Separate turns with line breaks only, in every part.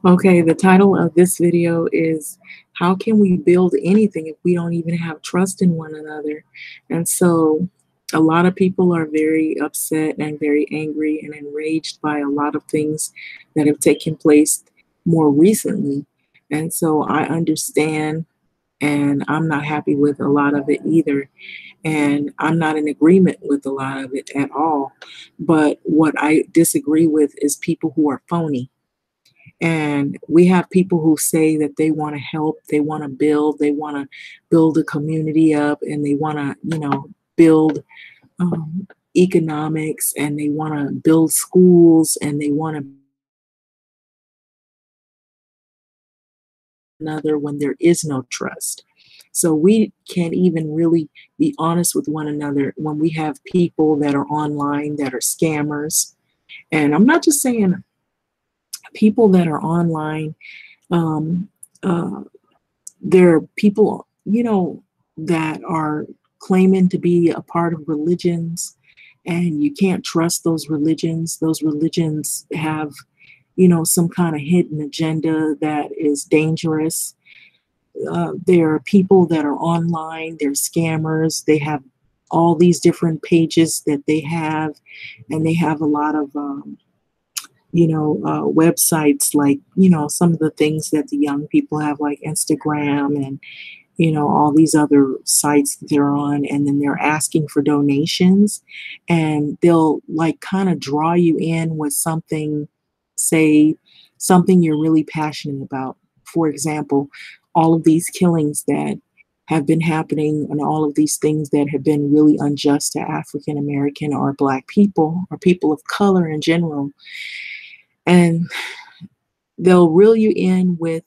Okay, the title of this video is How Can We Build Anything If We Don't Even Have Trust in One Another? And so a lot of people are very upset and very angry and enraged by a lot of things that have taken place more recently. And so I understand, and I'm not happy with a lot of it either. And I'm not in agreement with a lot of it at all. But what I disagree with is people who are phony, and we have people who say that they want to help, they want to build a community up, and they want to, build economics, and they want to build schools, and they want to another when there is no trust. So we can't even really be honest with one another when we have people that are online that are scammers. And I'm not just saying people that are online. Um, uh, there are people, that are claiming to be a part of religions, and you can't trust those religions. Those religions have, some kind of hidden agenda that is dangerous. There are people that are online, they're scammers, they have all these different pages that they have, and they have a lot of websites, like, some of the things that the young people have, like Instagram and, all these other sites that they're on. And then they're asking for donations, and they'll like kind of draw you in with something, say something you're really passionate about. For example, all of these killings that have been happening, and all of these things that have been really unjust to African American or Black people or people of color in general. And they'll reel you in with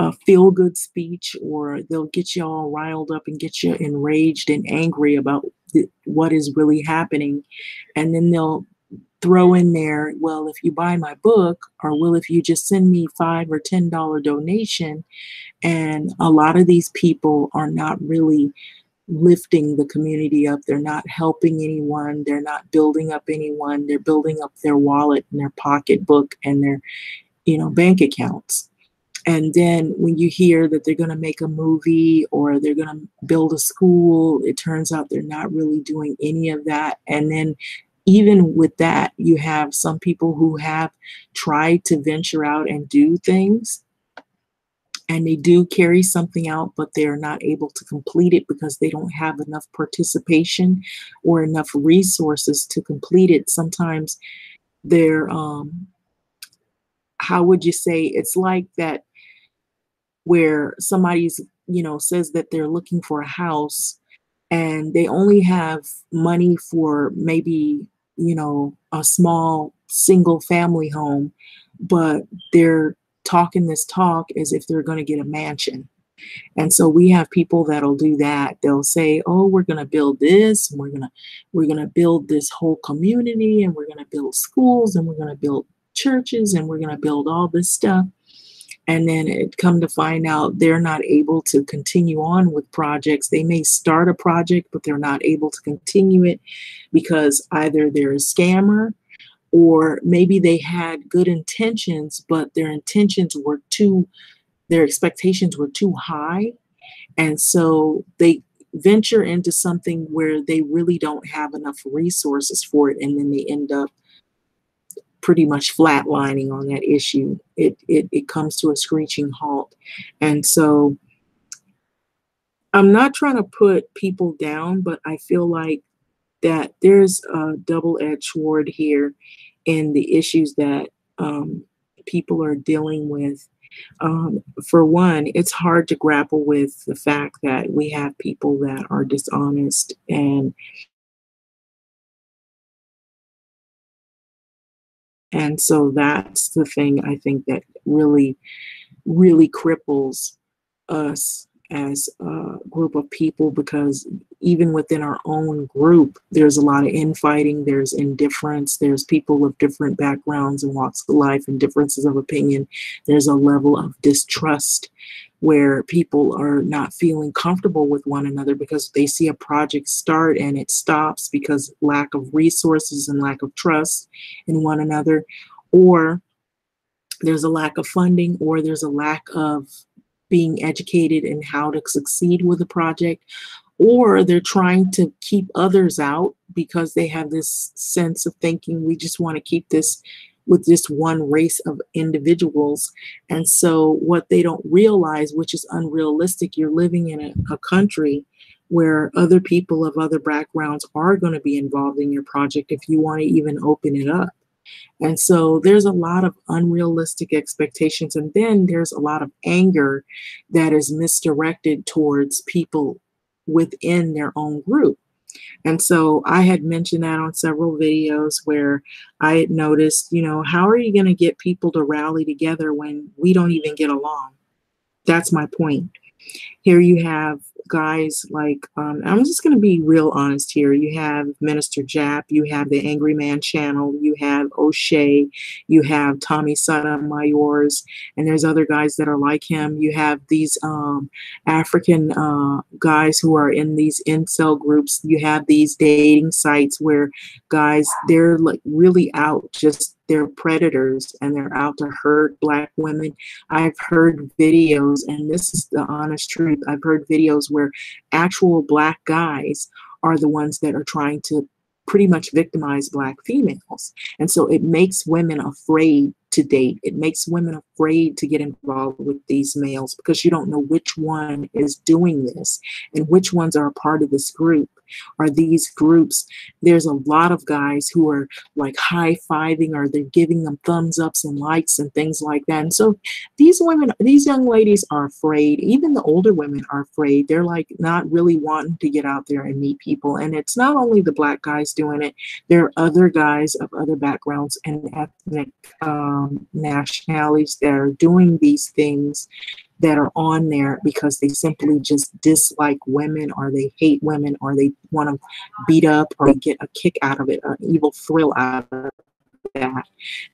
a feel good speech, or they'll get you all riled up and get you enraged and angry about what is really happening. And then they'll throw in there, well, if you buy my book, or well, if you just send me $5 or $10 donation. And a lot of these people are not really lifting the community up. They're not helping anyone. They're not building up anyone. They're building up their wallet and their pocketbook and their, bank accounts. And then when you hear that they're going to make a movie or they're going to build a school, it turns out they're not really doing any of that. And then even with that, you have some people who have tried to venture out and do things, and they do carry something out, but they're not able to complete it because they don't have enough participation or enough resources to complete it. Sometimes they're, how would you say, it's like that where somebody's, says that they're looking for a house, and they only have money for maybe, a small single family home, but they're talking this talk as if they're going to get a mansion. And so we have people that'll do that. They'll say, "Oh, we're going to build this, and we're going to build this whole community, and we're going to build schools, and we're going to build churches, and we're going to build all this stuff." And then it come to find out they're not able to continue on with projects. They may start a project, but they're not able to continue it because either they're a scammer, or maybe they had good intentions, but their expectations were too high. And so they venture into something where they really don't have enough resources for it. And then they end up pretty much flatlining on that issue. It comes to a screeching halt. And so I'm not trying to put people down, but I feel like that there's a double-edged sword here in the issues that people are dealing with. For one, it's hard to grapple with the fact that we have people that are dishonest, and so that's the thing I think that really, really cripples us as a group of people, because even within our own group, there's a lot of infighting, there's indifference, there's people of different backgrounds and walks of life and differences of opinion. There's a level of distrust where people are not feeling comfortable with one another because they see a project start and it stops because lack of resources and lack of trust in one another. Or there's a lack of funding, or there's a lack of being educated in how to succeed with a project, or they're trying to keep others out because they have this sense of thinking we just want to keep this with this one race of individuals. And so what they don't realize, which is unrealistic, you're living in a country where other people of other backgrounds are going to be involved in your project if you want to even open it up. And so there's a lot of unrealistic expectations. And then there's a lot of anger that is misdirected towards people within their own group. And so I had mentioned that on several videos where I had noticed, how are you going to get people to rally together when we don't even get along? That's my point. Here you have guys like, I'm just going to be real honest here. You have Minister Jap, you have the Angry Man channel, you have O'Shea, you have Tommy Sotomayor's, and there's other guys that are like him. You have these African guys who are in these incel groups. You have these dating sites where guys, they're like really out, just they're predators and they're out to hurt Black women. I've heard videos, and this is the honest truth, I've heard videos where actual Black guys are the ones that are trying to pretty much victimize Black females. And so it makes women afraid to date. It makes women afraid to get involved with these males because you don't know which one is doing this and which ones are a part of this group. Are these groups, there's a lot of guys who are like high-fiving, or they're giving them thumbs ups and likes and things like that. And so these women, these young ladies are afraid. Even the older women are afraid. They're like not really wanting to get out there and meet people. And it's not only the Black guys doing it. There are other guys of other backgrounds and ethnic nationalities that are doing these things, that are on there because they simply just dislike women, or they hate women, or they want to beat up, or get a kick out of it, an evil thrill out of that.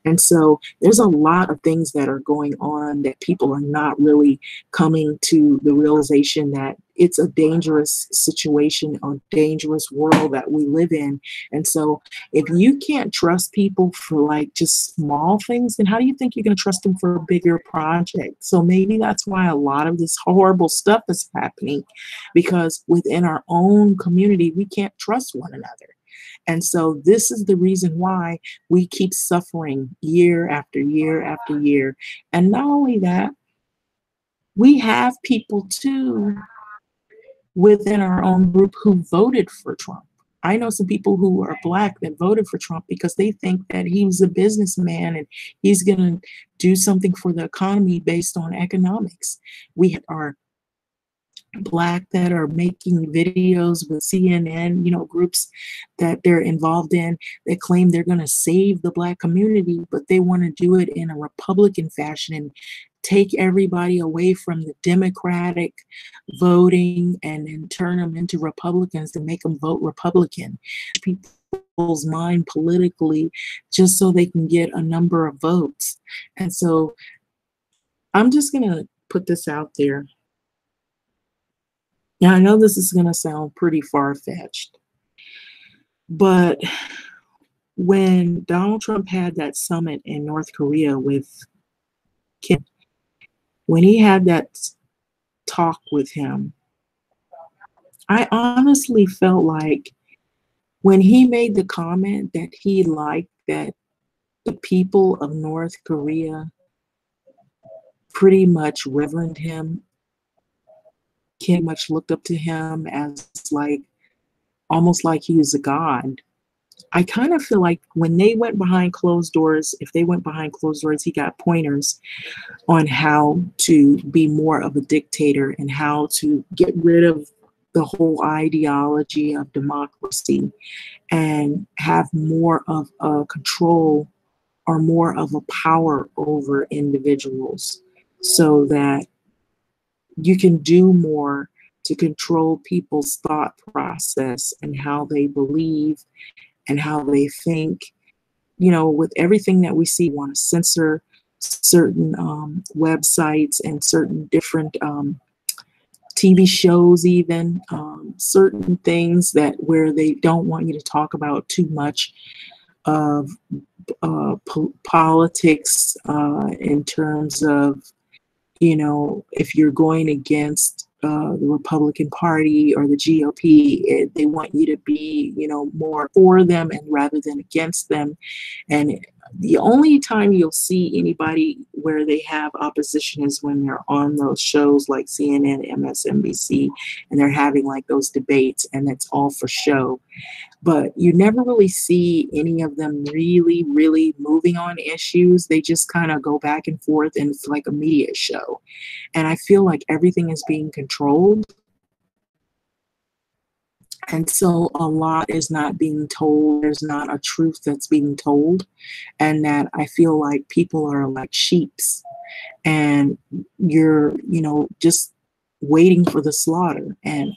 And so there's a lot of things that are going on that people are not really coming to the realization that it's a dangerous situation, a dangerous world that we live in. And so if you can't trust people for like just small things, then how do you think you're going to trust them for a bigger project? So maybe that's why a lot of this horrible stuff is happening, because within our own community, we can't trust one another. And so this is the reason why we keep suffering year after year after year. And not only that, we have people too within our own group who voted for Trump. I know some people who are Black that voted for Trump because they think that he was a businessman and he's going to do something for the economy based on economics. We are Black that are making videos with CNN, groups that they're involved in that claim they're going to save the Black community, but they want to do it in a Republican fashion and take everybody away from the Democratic voting and then turn them into Republicans and make them vote Republican. People's mind politically just so they can get a number of votes. And so I'm just going to put this out there. Now, I know this is going to sound pretty far-fetched, but when Donald Trump had that summit in North Korea with Kim, when he had that talk with him, I honestly felt like when he made the comment that he liked that the people of North Korea pretty much reverenced him, Kim much looked up to him as like, almost like he was a god. I kind of feel like when they went behind closed doors, if they went behind closed doors, he got pointers on how to be more of a dictator and how to get rid of the whole ideology of democracy and have more of a control or more of a power over individuals, so that you can do more to control people's thought process and how they believe and how they think. With everything that we see, we want to censor certain websites and certain different TV shows, even certain things that where they don't want you to talk about too much of politics in terms of, if you're going against the Republican Party or the GOP, they want you to be, more for them and rather than against them. And the only time you'll see anybody where they have opposition is when they're on those shows like CNN, MSNBC, and they're having like those debates, and it's all for show. But you never really see any of them really, really moving on issues. They just kind of go back and forth, and it's like a media show. And I feel like everything is being controlled. And so a lot is not being told. There's not a truth that's being told. And that I feel like people are like sheeps. And you're, just waiting for the slaughter. And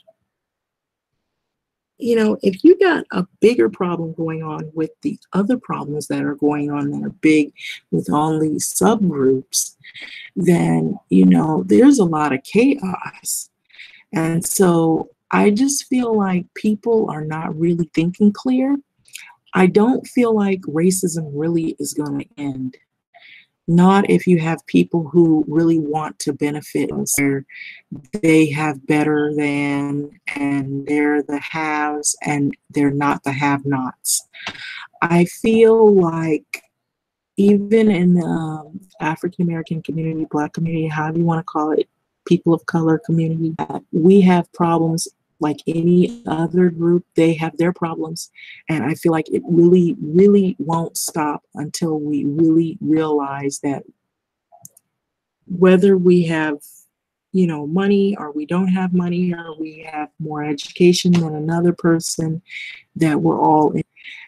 if you got a bigger problem going on with the other problems that are going on that are big with all these subgroups, then, there's a lot of chaos. And so I just feel like people are not really thinking clear. I don't feel like racism really is going to end. Not if you have people who really want to benefit us. They have better than, and they're the haves, and they're not the have-nots. I feel like even in the African American community, Black community, however you want to call it, people of color community, we have problems like any other group. They have their problems. And I feel like it really, really won't stop until we really realize that whether we have, money or we don't have money, or we have more education than another person, that we're all in.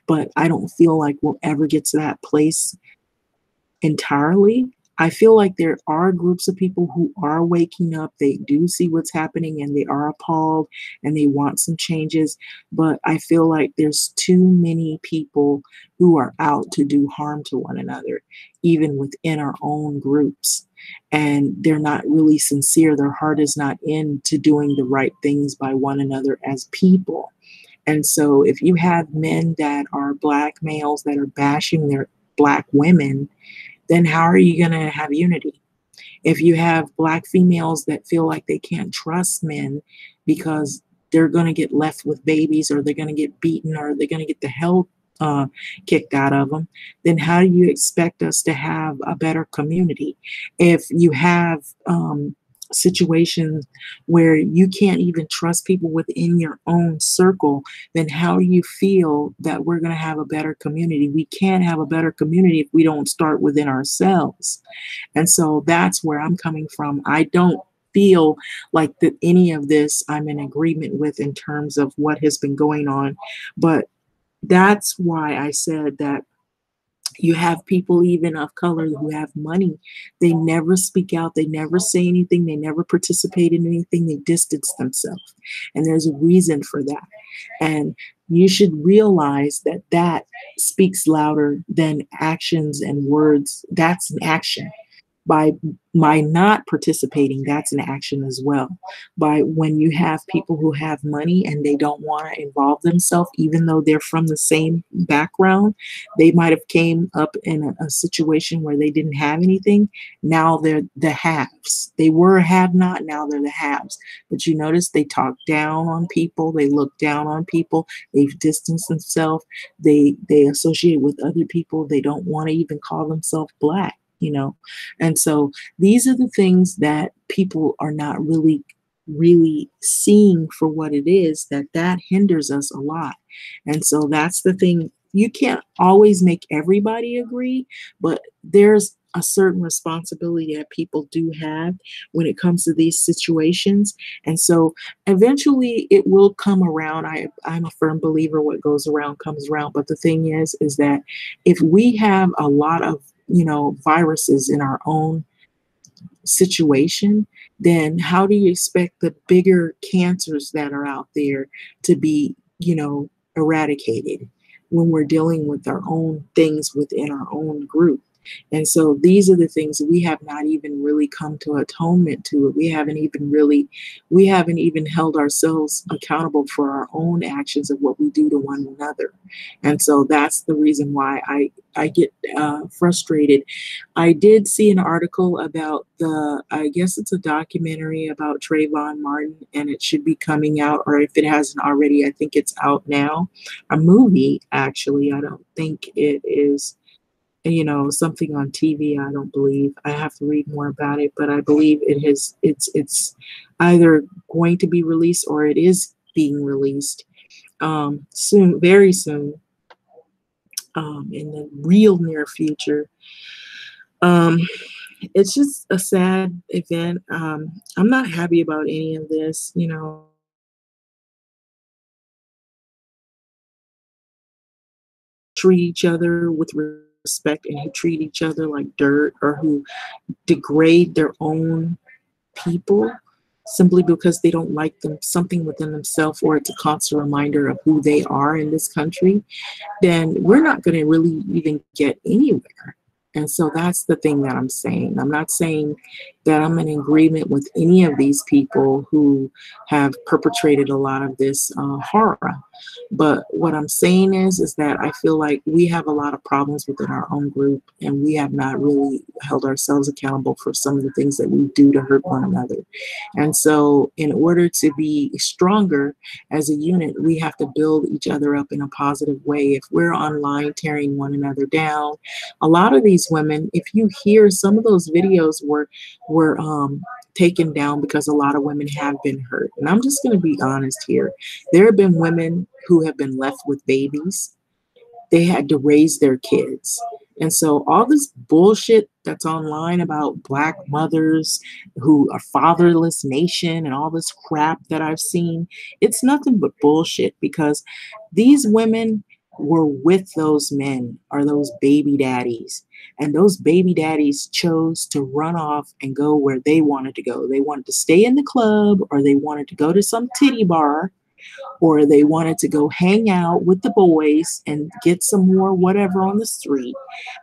But I don't feel like we'll ever get to that place entirely. I feel like there are groups of people who are waking up. They do see what's happening and they are appalled and they want some changes. But I feel like there's too many people who are out to do harm to one another, even within our own groups. And they're not really sincere. Their heart is not into doing the right things by one another as people. And so if you have men that are Black males that are bashing their Black women, then how are you going to have unity? If you have Black females that feel like they can't trust men because they're going to get left with babies, or they're going to get beaten, or they're going to get the hell kicked out of them, then how do you expect us to have a better community? If you have situations where you can't even trust people within your own circle, then how do you feel that we're going to have a better community? We can't have a better community if we don't start within ourselves. And so that's where I'm coming from. I don't feel like that any of this I'm in agreement with in terms of what has been going on. But that's why I said that you have people even of color who have money. They never speak out. They never say anything. They never participate in anything. They distance themselves. And there's a reason for that. And you should realize that that speaks louder than actions and words. That's an action. By not participating, that's an action as well. By when you have people who have money and they don't want to involve themselves, even though they're from the same background, they might have came up in a situation where they didn't have anything. Now they're the haves. They were a have not, now they're the haves. But you notice they talk down on people, they look down on people, they've distanced themselves, they associate with other people, they don't want to even call themselves Black. And so these are the things that people are not really seeing for what it is, that hinders us a lot. And so that's the thing. You can't always make everybody agree, but there's a certain responsibility that people do have when it comes to these situations. And so eventually it will come around. I'm a firm believer what goes around comes around. But the thing is that if we have a lot of viruses in our own situation, then how do you expect the bigger cancers that are out there to be, eradicated when we're dealing with our own things within our own group? And so these are the things that we have not even really come to atonement to it. We haven't even held ourselves accountable for our own actions of what we do to one another. And so that's the reason why I get frustrated. I did see an article about I guess it's a documentary about Trayvon Martin, and it should be coming out, or if it hasn't already, I think it's out now. A movie, actually. I don't think it is, something on TV. I don't believe. I have to read more about it, but I believe it's either going to be released or it is being released soon, very soon, in the real near future. Um, it's just a sad event. I'm not happy about any of this, treat each other with respect and who treat each other like dirt, or who degrade their own people simply because they don't like something within themselves, or it's a constant reminder of who they are in this country, then we're not going to really even get anywhere. And so that's the thing that I'm saying. I'm not saying that I'm in agreement with any of these people who have perpetrated a lot of this horror. But what I'm saying is that I feel like we have a lot of problems within our own group, and we have not really held ourselves accountable for some of the things that we do to hurt one another. And so, in order to be stronger as a unit, we have to build each other up in a positive way. If we're online tearing one another down, a lot of these women, if you hear some of those videos were taken down because a lot of women have been hurt. And I'm just going to be honest here. There have been women who have been left with babies. They had to raise their kids. And so all this bullshit that's online about Black mothers who are fatherless nation and all this crap that I've seen, it's nothing but bullshit, because these women were with those men, or those baby daddies. And those baby daddies chose to run off and go where they wanted to go. They wanted to stay in the club, or they wanted to go to some titty bar, or they wanted to go hang out with the boys and get some more whatever on the street.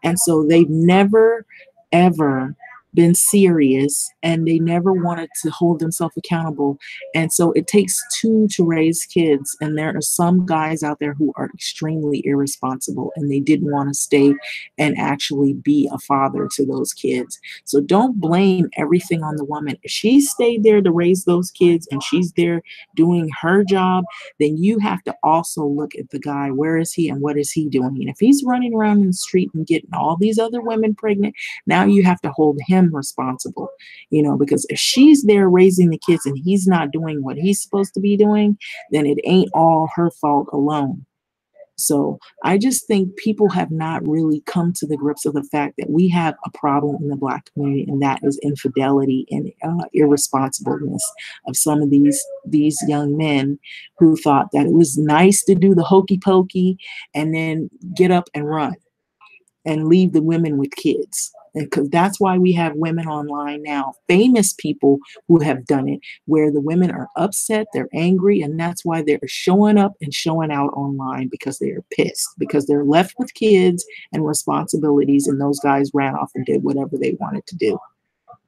And so they've never, ever been serious, and they never wanted to hold themselves accountable. And so it takes two to raise kids. And there are some guys out there who are extremely irresponsible, and they didn't want to stay and actually be a father to those kids. So don't blame everything on the woman. If she stayed there to raise those kids and she's there doing her job, then you have to also look at the guy. Where is he and what is he doing? And if he's running around in the street and getting all these other women pregnant, now you have to hold him responsible, because if she's there raising the kids and he's not doing what he's supposed to be doing, then it ain't all her fault alone. So I just think people have not really come to the grips of the fact that we have a problem in the Black community, and that is infidelity and irresponsibleness of some of these young men who thought that it was nice to do the hokey pokey and then get up and run and leave the women with kids. Because that's why we have women online now, famous people who have done it, where the women are upset, they're angry, and that's why they're showing up and showing out online, because they're pissed, because they're left with kids and responsibilities, and those guys ran off and did whatever they wanted to do.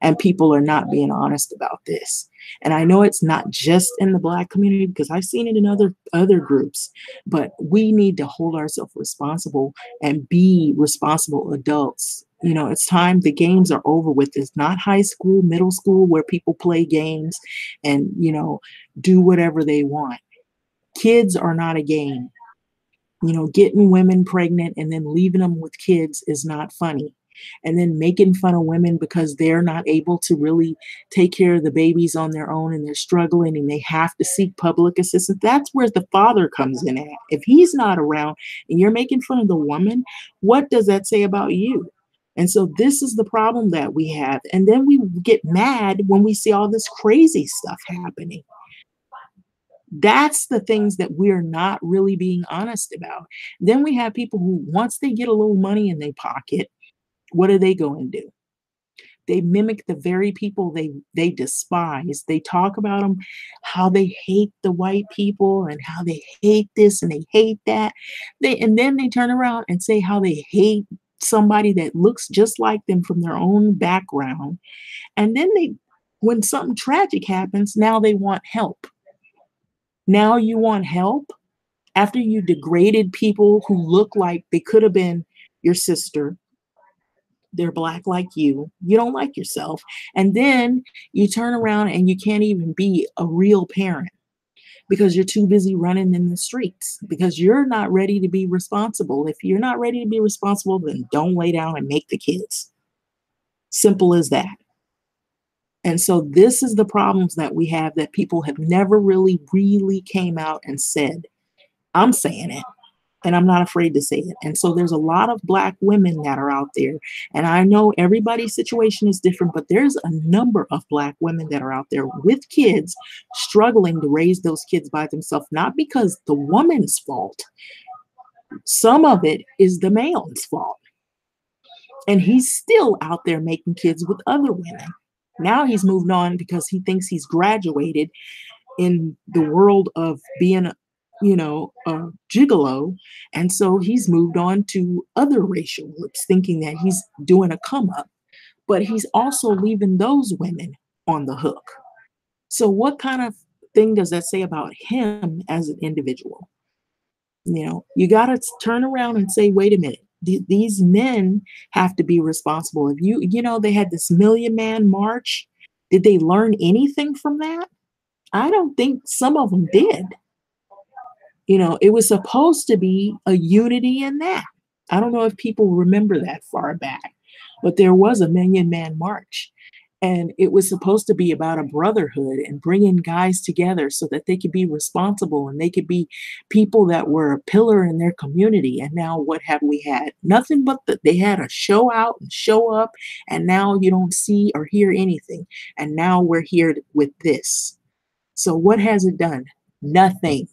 And people are not being honest about this. And I know it's not just in the Black community, because I've seen it in other groups, but we need to hold ourselves responsible and be responsible adults. It's time. The games are over with. It's not high school, middle school, where people play games and, do whatever they want. Kids are not a game. Getting women pregnant and then leaving them with kids is not funny. And then making fun of women because they're not able to really take care of the babies on their own, and they're struggling and they have to seek public assistance. That's where the father comes in at. If he's not around and you're making fun of the woman, what does that say about you? And so this is the problem that we have. And then we get mad when we see all this crazy stuff happening. That's the things that we're not really being honest about. Then we have people who, once they get a little money in their pocket, what are they going to do? They mimic the very people they despise. They talk about them, how they hate the white people and how they hate this and they hate that. And then they turn around and say how they hate somebody that looks just like them from their own background. And then when something tragic happens, now they want help. Now you want help after you degraded people who look like they could have been your sister, they're black like you don't like yourself, and then you turn around and you can't even be a real parent because you're too busy running in the streets because you're not ready to be responsible. If you're not ready to be responsible, then don't lay down and make the kids. Simple as that. And so this is the problems that we have that people have never really came out and said. I'm saying it. And I'm not afraid to say it. And so there's a lot of black women that are out there. And I know everybody's situation is different, but there's a number of black women that are out there with kids struggling to raise those kids by themselves, not because the woman's fault. Some of it is the male's fault. And he's still out there making kids with other women. Now he's moved on because he thinks he's graduated in the world of being a gigolo. And so he's moved on to other racial groups thinking that he's doing a come up, but he's also leaving those women on the hook. So what kind of thing does that say about him as an individual? You got to turn around and say, wait a minute, these men have to be responsible. If they had this Million Man March. Did they learn anything from that? I don't think some of them did. It was supposed to be a unity in that. I don't know if people remember that far back, but there was a Million Man March. And it was supposed to be about a brotherhood and bringing guys together so that they could be responsible and they could be people that were a pillar in their community. And now what have we had? Nothing but they had a show out and show up. And now you don't see or hear anything. And now we're here with this. So what has it done? Nothing.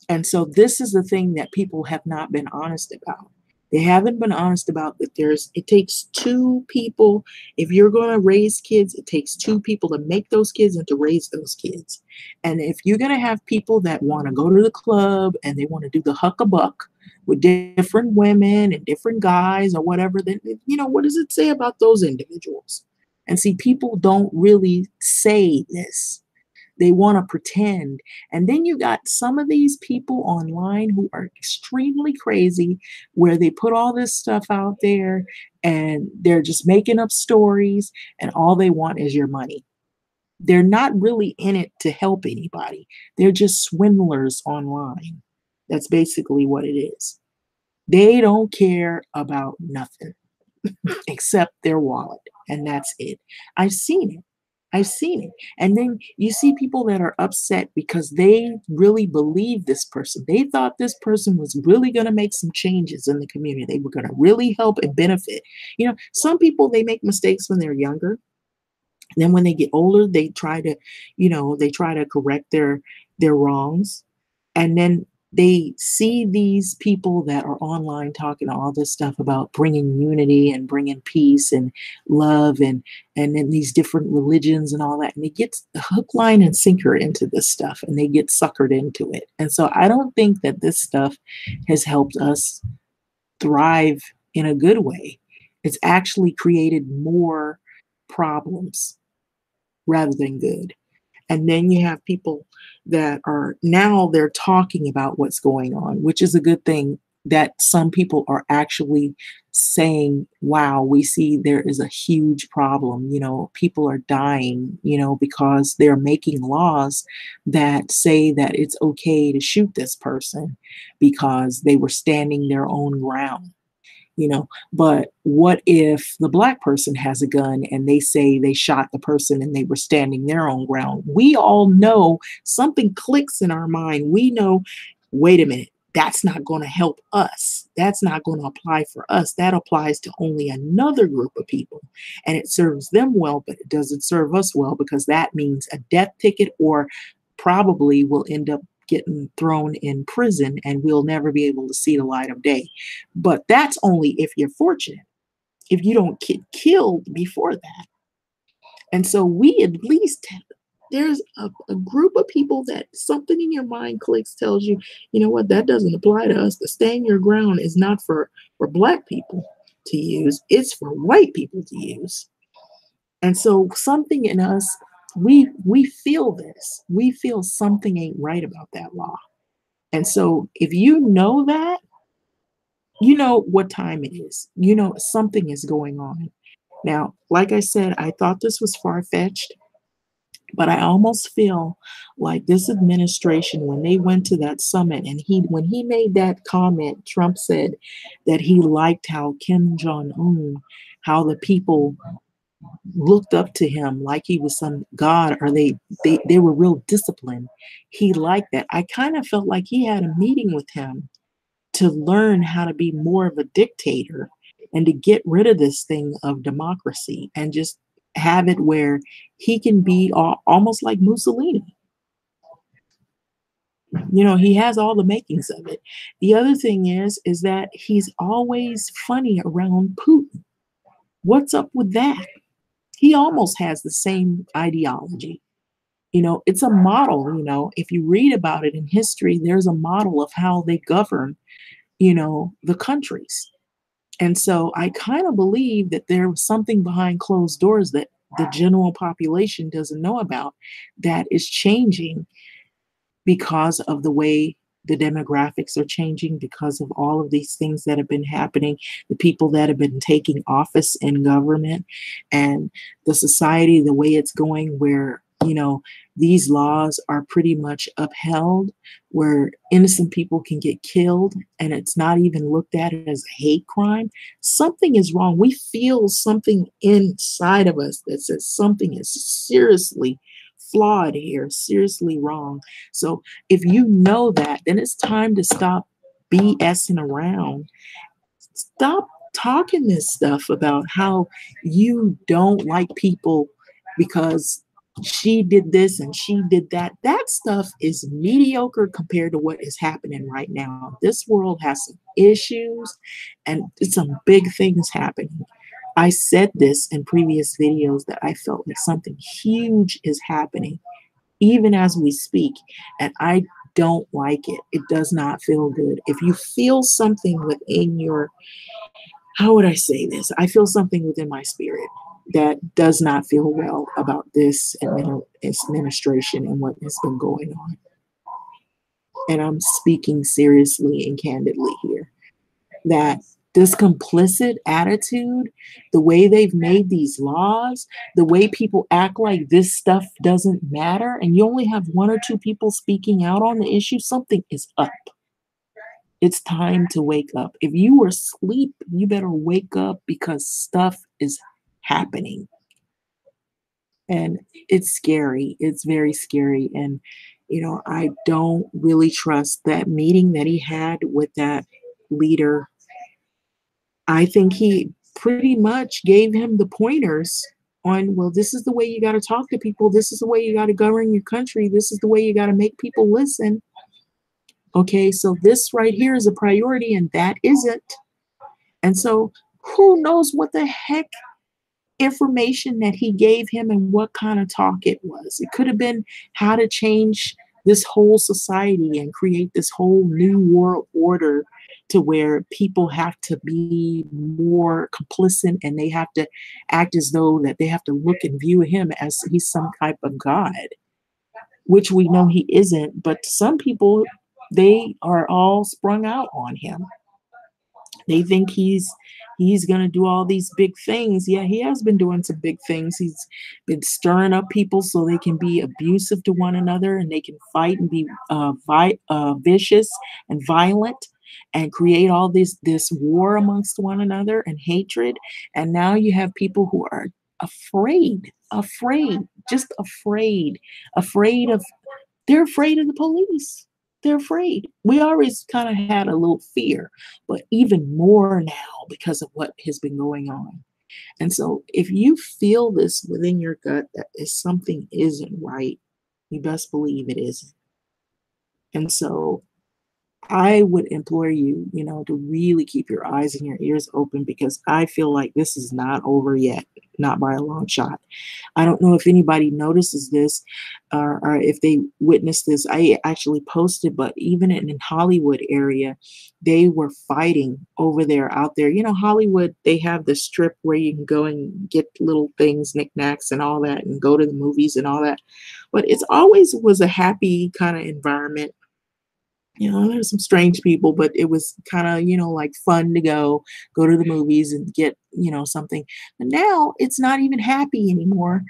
And so this is the thing that people have not been honest about. They haven't been honest about that it takes two people. If you're going to raise kids, it takes two people to make those kids and to raise those kids. And if you're going to have people that want to go to the club and they want to do the huck-a-buck with different women and different guys or whatever, then, what does it say about those individuals? And see, people don't really say this. They want to pretend. And then you got some of these people online who are extremely crazy, where they put all this stuff out there and they're just making up stories and all they want is your money. They're not really in it to help anybody. They're just swindlers online. That's basically what it is. They don't care about nothing except their wallet. And that's it. I've seen it. And then you see people that are upset because they really believe this person. They thought this person was really going to make some changes in the community. They were going to really help and benefit. Some people, they make mistakes when they're younger. And then when they get older, they try to correct their wrongs. And then they see these people that are online talking all this stuff about bringing unity and bringing peace and love and then these different religions and all that. And they get hook, line, and sinker into this stuff and they get suckered into it. And so I don't think that this stuff has helped us thrive in a good way. It's actually created more problems rather than good. And then you have people that are now they're talking about what's going on, which is a good thing, that some people are actually saying, wow, we see there is a huge problem. People are dying, because they're making laws that say that it's okay to shoot this person because they were standing their own ground. But what if the black person has a gun and they say they shot the person and they were standing their own ground? We all know something clicks in our mind. We know, wait a minute, that's not going to help us. That's not going to apply for us. That applies to only another group of people. And it serves them well, but it doesn't serve us well because that means a death ticket or probably will end up getting thrown in prison and we'll never be able to see the light of day. But that's only if you're fortunate, if you don't get killed before that. And so we at least, there's a group of people that something in your mind clicks, tells you, you know what, that doesn't apply to us. The stand your ground is not for black people to use. It's for white people to use. And so something in us, we feel this. We feel something ain't right about that law. And so if you know that, You know what time it is. You know something is going on. Now, like I said, I thought this was far-fetched, but I almost feel like this administration, when they went to that summit and when he made that comment, Trump said that he liked how Kim Jong Un, how the people looked up to him like he was some god, or they were real disciplined. He liked that. I kind of felt like he had a meeting with him to learn how to be more of a dictator and to get rid of this thing of democracy and just have it where he can be almost like Mussolini. You know, he has all the makings of it. The other thing is that he's always funny around Putin. What's up with that? He almost has the same ideology. You know, it's a model, you know, if you read about it in history, there's a model of how they govern, you know, the countries. And so I kind of believe that there was something behind closed doors that the general population doesn't know about that is changing because of the way the demographics are changing, because of all of these things that have been happening, the people that have been taking office in government, and the society, the way it's going, where, you know, these laws are pretty much upheld, where innocent people can get killed and it's not even looked at as a hate crime. Something is wrong. We feel something inside of us that says something is seriously flawed here, seriously wrong. So if you know that, then it's time to stop BSing around. Stop talking this stuff about how you don't like people because she did this and she did that. That stuff is mediocre compared to what is happening right now. This world has some issues and some big things happening. I said this in previous videos that I felt like something huge is happening even as we speak. And I don't like it. It does not feel good. If you feel something within your, how would I say this? I feel something within my spirit that does not feel well about this administration and what has been going on. And I'm speaking seriously and candidly here, that this complicit attitude, the way they've made these laws, the way people act like this stuff doesn't matter, and you only have one or two people speaking out on the issue, something is up. It's time to wake up. If you were asleep, you better wake up because stuff is happening. And it's scary. It's very scary. And, you know, I don't really trust that meeting that he had with that leader. I think he pretty much gave him the pointers on, well, this is the way you got to talk to people. This is the way you got to govern your country. This is the way you got to make people listen. Okay, so this right here is a priority and that isn't. And so who knows what the heck information that he gave him and what kind of talk it was. It could have been how to change this whole society and create this whole new world order to where people have to be more complicit and they have to act as though that they have to look and view him as he's some type of god, which we know he isn't. But some people, they are all sprung out on him. They think he's going to do all these big things. Yeah, he has been doing some big things. He's been stirring up people so they can be abusive to one another and they can fight and be vicious and violent and create all this war amongst one another and hatred. And now you have people who are afraid, just afraid of, they're afraid of the police. They're afraid. We always kind of had a little fear, but even more now because of what has been going on. And so if you feel this within your gut that if something isn't right, you best believe it isn't. And so I would implore you, you know, to really keep your eyes and your ears open because I feel like this is not over yet, not by a long shot. I don't know if anybody notices this or if they witnessed this. I actually posted, but even in Hollywood area, they were fighting over there out there. You know, Hollywood, they have the strip where you can go and get little things, knickknacks and all that and go to the movies and all that. But it's always was a happy kind of environment. There's some strange people, but it was kinda, like, fun to go to the movies and get, something. But now it's not even happy anymore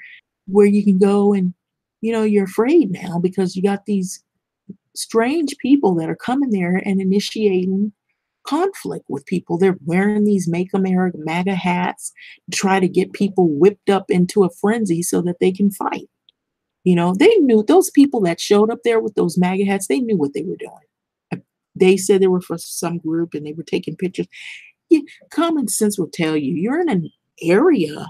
where you can go and, you're afraid now because you got these strange people that are coming there and initiating conflict with people. They're wearing these Make America MAGA hats to try to get people whipped up into a frenzy so that they can fight. They knew those people that showed up there with those MAGA hats, they knew what they were doing. Uh, They said they were for some group and they were taking pictures. Yeah, common sense will tell you you're in an area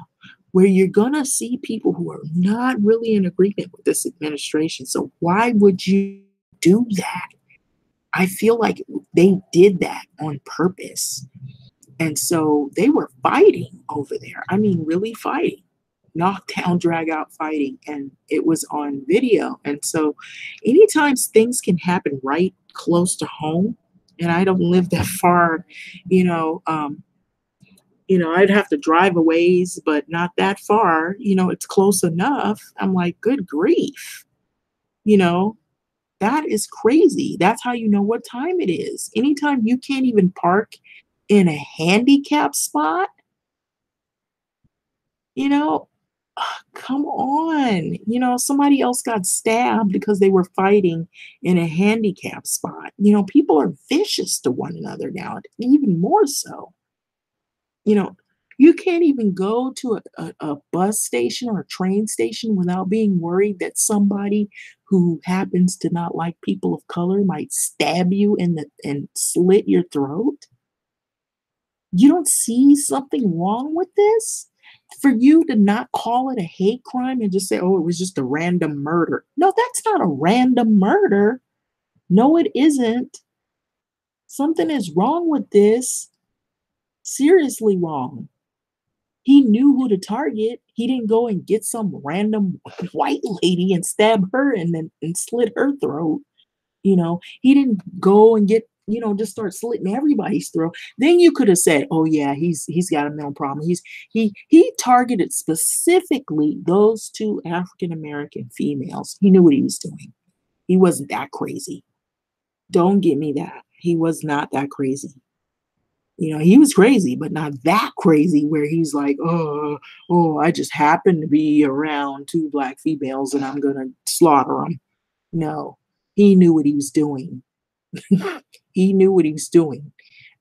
where you're gonna see people who are not really in agreement with this administration. So why would you do that? I feel like they did that on purpose. And so they were fighting over there. I mean, really fighting, knockdown, drag out fighting. And it was on video. And so anytime things can happen right close to home, and I don't live that far, you know, um, I'd have to drive a ways, but not that far. It's close enough. I'm like, good grief. You know, that is crazy. That's how you know what time it is. Anytime you can't even park in a handicap spot, you know, come on. Somebody else got stabbed because they were fighting in a handicap spot. People are vicious to one another now, even more so. You know, you can't even go to a bus station or a train station without being worried that somebody who happens to not like people of color might stab you in the and slit your throat. You don't see something wrong with this? For you to not call it a hate crime and just say, "Oh, it was just a random murder." No, that's not a random murder. No, it isn't. Something is wrong with this. Seriously wrong. He knew who to target. He didn't go and get some random white lady and stab her and slit her throat. He didn't go and get, just start slitting everybody's throat. Then you could have said, "Oh yeah, he's got a mental problem." He targeted specifically those two African American females. He knew what he was doing. He wasn't that crazy. Don't get me that. He was not that crazy. He was crazy, but not that crazy where he's like, "Oh, I just happened to be around two black females and I'm gonna slaughter them." No, he knew what he was doing. He knew what he was doing.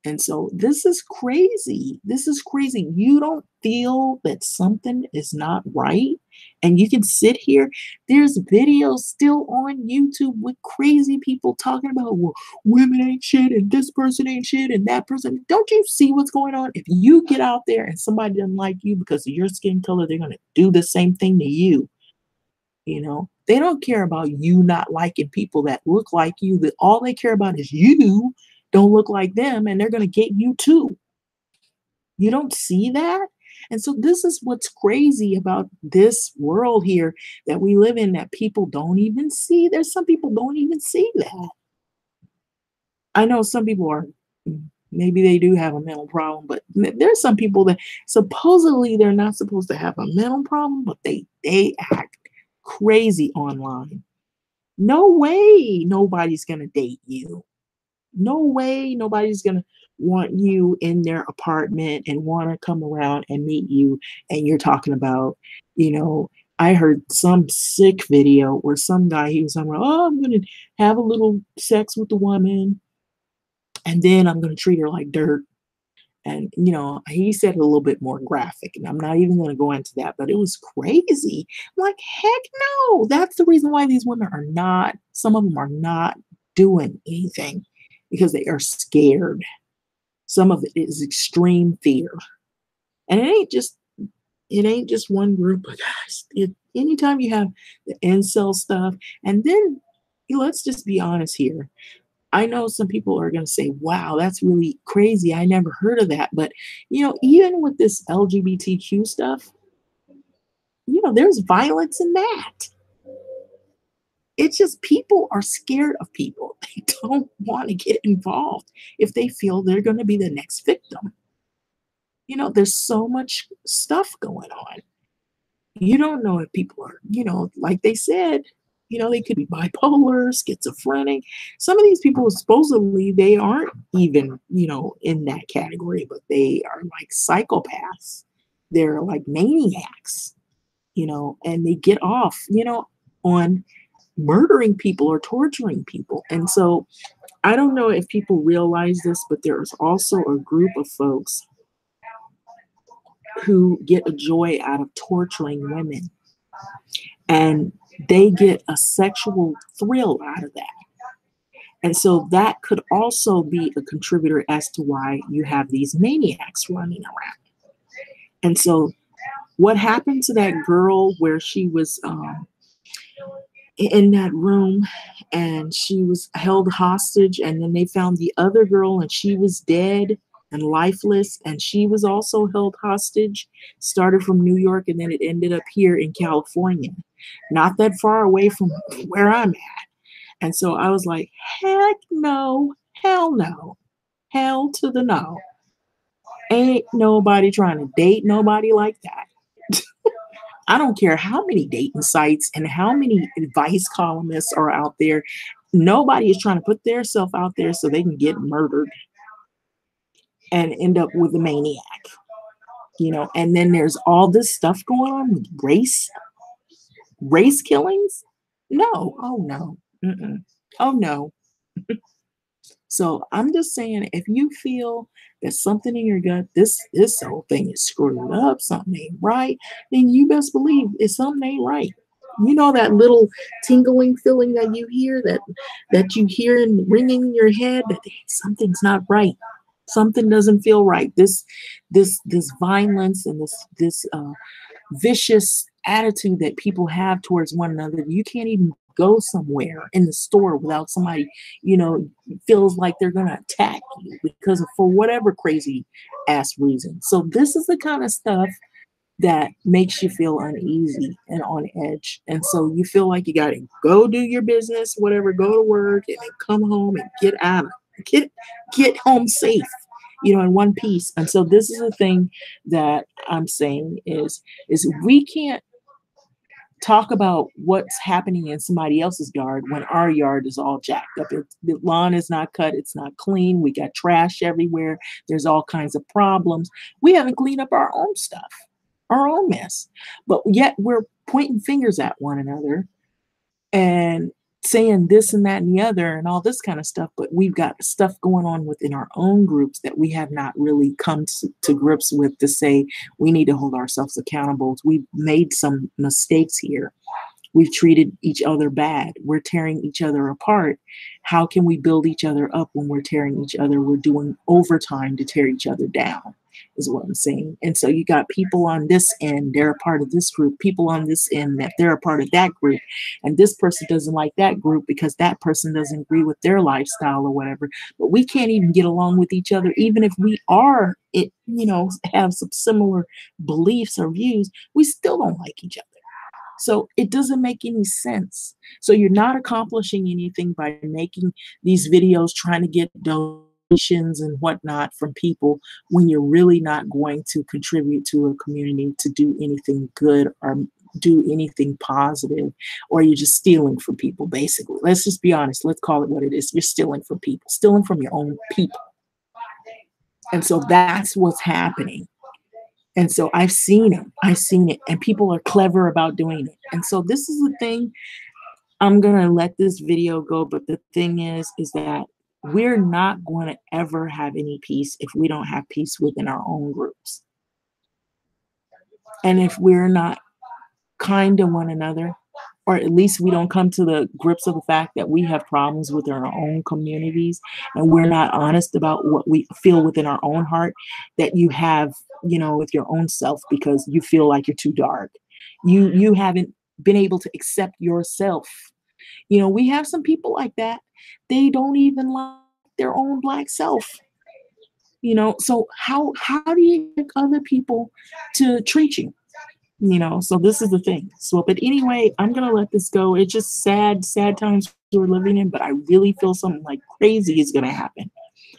And so this is crazy. This is crazy. You don't feel that something is not right. And you can sit here. There's videos still on YouTube with crazy people talking about, well, women ain't shit and this person ain't shit and that person. Don't you see what's going on? If you get out there and somebody doesn't like you because of your skin color, they're going to do the same thing to you. They don't care about you not liking people that look like you. That all they care about is you don't look like them and they're going to get you too. You don't see that? And so this is what's crazy about this world here that we live in that people don't even see. There's some people don't even see that. I know some people are maybe they do have a mental problem, but there's some people that supposedly they're not supposed to have a mental problem, but they act crazy online. No way nobody's gonna date you. No way nobody's gonna want you in their apartment and wanna come around and meet you, and you're talking about, you know, I heard some sick video where some guy, he was talking about, "Oh, I'm gonna have a little sex with the woman, and then I'm gonna treat her like dirt." And, he said it a little bit more graphic, and I'm not even gonna go into that, but it was crazy. I'm like, heck no. That's the reason why these women are not, some of them are not doing anything because they are scared. Some of it is extreme fear. And it ain't just one group, but guys, anytime you have the incel stuff, and then let's just be honest here. I know some people are going to say, wow, that's really crazy. I never heard of that. But, even with this LGBTQ stuff, there's violence in that. It's just people are scared of people. They don't want to get involved if they feel they're going to be the next victim. There's so much stuff going on. You don't know if people are, like they said. You know, they could be bipolar, schizophrenic. Some of these people supposedly they aren't even, you know, in that category, but they are like psychopaths. They're like maniacs, you know, and they get off, you know, on murdering people or torturing people. And so I don't know if people realize this, but there's also a group of folks who get a joy out of torturing women, and they get a sexual thrill out of that. And so that could also be a contributor as to why you have these maniacs running around. And so, what happened to that girl where she was in that room and she was held hostage, and then they found the other girl and she was dead and lifeless, and she was also held hostage, started from New York and then it ended up here in California, not that far away from where I'm at. And so I was like, heck no, hell no, hell to the no. Ain't nobody trying to date nobody like that. I don't care how many dating sites and how many advice columnists are out there. Nobody is trying to put their self out there so they can get murdered and end up with a maniac, you know. And then there's all this stuff going on with race killings. No, oh no, mm-mm. Oh no. So I'm just saying, if you feel that something in your gut, this whole thing is screwed up, something ain't right, then you best believe it's something ain't right. You know that little tingling feeling that you hear, that you hear and ringing in your head, that hey, something's not right. Something doesn't feel right. This violence and this vicious attitude that people have towards one another. You can't even go somewhere in the store without somebody, you know, feels like they're going to attack you because of, for whatever crazy ass reason. So this is the kind of stuff that makes you feel uneasy and on edge. And so you feel like you got to go do your business, whatever, go to work and then come home and get out of get home safe, you know, in one piece. And so this is the thing that I'm saying is we can't talk about what's happening in somebody else's yard when our yard is all jacked up. The lawn is not cut, it's not clean. We got trash everywhere. There's all kinds of problems. We haven't cleaned up our own stuff, our own mess. But yet we're pointing fingers at one another and saying this and that and the other and all this kind of stuff. But we've got stuff going on within our own groups that we have not really come to grips with to say we need to hold ourselves accountable. We've made some mistakes here. We've treated each other bad. We're tearing each other apart. How can we build each other up when we're tearing each other? We're doing overtime to tear each other down, is what I'm saying. And so you got people on this end, they're a part of this group, people on this end that they're a part of that group. And this person doesn't like that group because that person doesn't agree with their lifestyle or whatever. But we can't even get along with each other, even if we are, it, you know, have some similar beliefs or views, we still don't like each other. So it doesn't make any sense. So you're not accomplishing anything by making these videos, trying to get donations and whatnot from people when you're really not going to contribute to a community to do anything good or do anything positive, or you're just stealing from people, basically. Let's just be honest. Let's call it what it is. You're stealing from people, stealing from your own people. And so that's what's happening. And so I've seen it, and people are clever about doing it. And so this is the thing. I'm going to let this video go, but the thing is that we're not going to ever have any peace if we don't have peace within our own groups. And if we're not kind to one another, or at least we don't come to the grips of the fact that we have problems within our own communities, and we're not honest about what we feel within our own heart, that you have, you know, with your own self, because you feel like you're too dark. You haven't been able to accept yourself. You know, we have some people like that. They don't even like their own Black self. You know, so how do you get other people to treat you? You know, so this is the thing. So, but anyway, I'm gonna let this go. It's just sad times we're living in, but I really feel something like crazy is gonna happen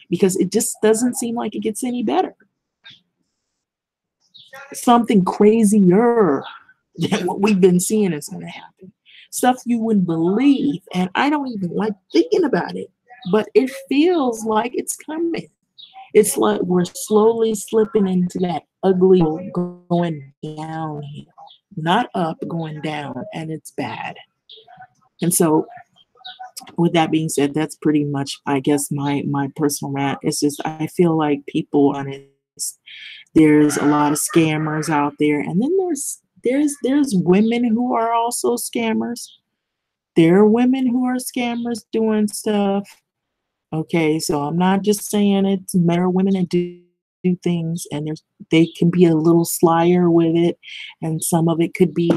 because it just doesn't seem like it gets any better. Something crazier than what we've been seeing is gonna happen. stuff you wouldn't believe. And I don't even like thinking about it, but it feels like it's coming. It's like we're slowly slipping into that ugly going downhill, not up, going down, and it's bad. And so, with that being said, that's pretty much, I guess, my personal rant. It's just I feel like people on it. There's a lot of scammers out there, and then there's women who are also scammers. There are women who are scammers doing stuff. Okay, so I'm not just saying it's men or women that do things, and they can be a little slyer with it, and some of it could be,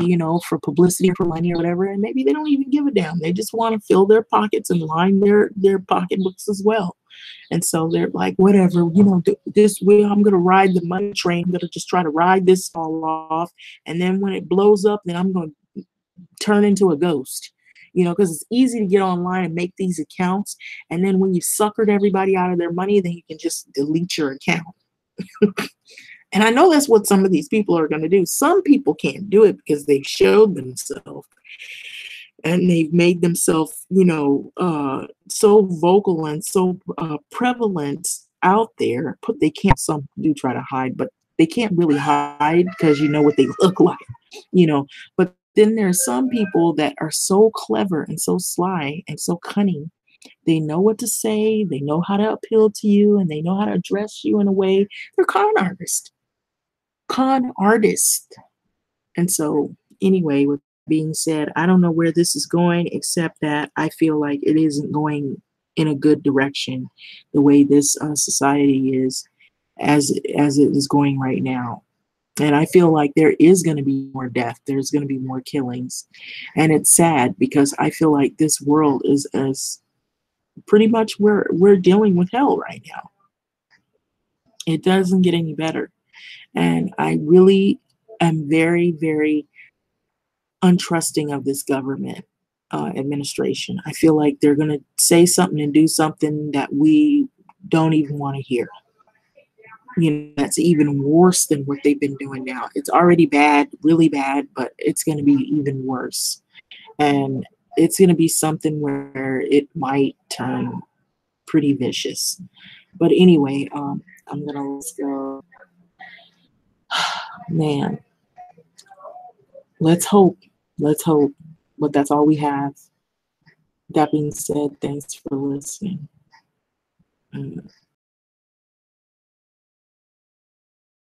for publicity or for money or whatever, and maybe they don't even give a damn. They just want to fill their pockets and line their pocketbooks as well. And so they're like, whatever, this way I'm gonna ride the money train. I'm gonna just try to ride this all off, and then when it blows up, then I'm gonna turn into a ghost. Because it's easy to get online and make these accounts, and then when you suckered everybody out of their money, then you can just delete your account. And I know that's what some of these people are going to do. Some people can't do it because they've showed themselves and they've made themselves, so vocal and so prevalent out there. They can't. Some do try to hide, but they can't really hide because you know what they look like, But then there's some people that are so clever and so sly and so cunning. They know what to say. They know how to appeal to you, and they know how to address you in a way. They're con artists. Con artists. And so, anyway, with being said, I don't know where this is going, except that I feel like it isn't going in a good direction the way this society is as it is going right now. And I feel like there is going to be more death. There's going to be more killings. And it's sad because I feel like this world is pretty much we're dealing with hell right now. It doesn't get any better. And I really am very, very untrusting of this government administration. I feel like they're going to say something and do something that we don't even want to hear. That's even worse than what they've been doing now. It's already bad, really bad, but it's going to be even worse. And it's going to be something where it might turn pretty vicious. But anyway, I'm going to let's go. Man, let's hope. Let's hope. But that's all we have. That being said, thanks for listening.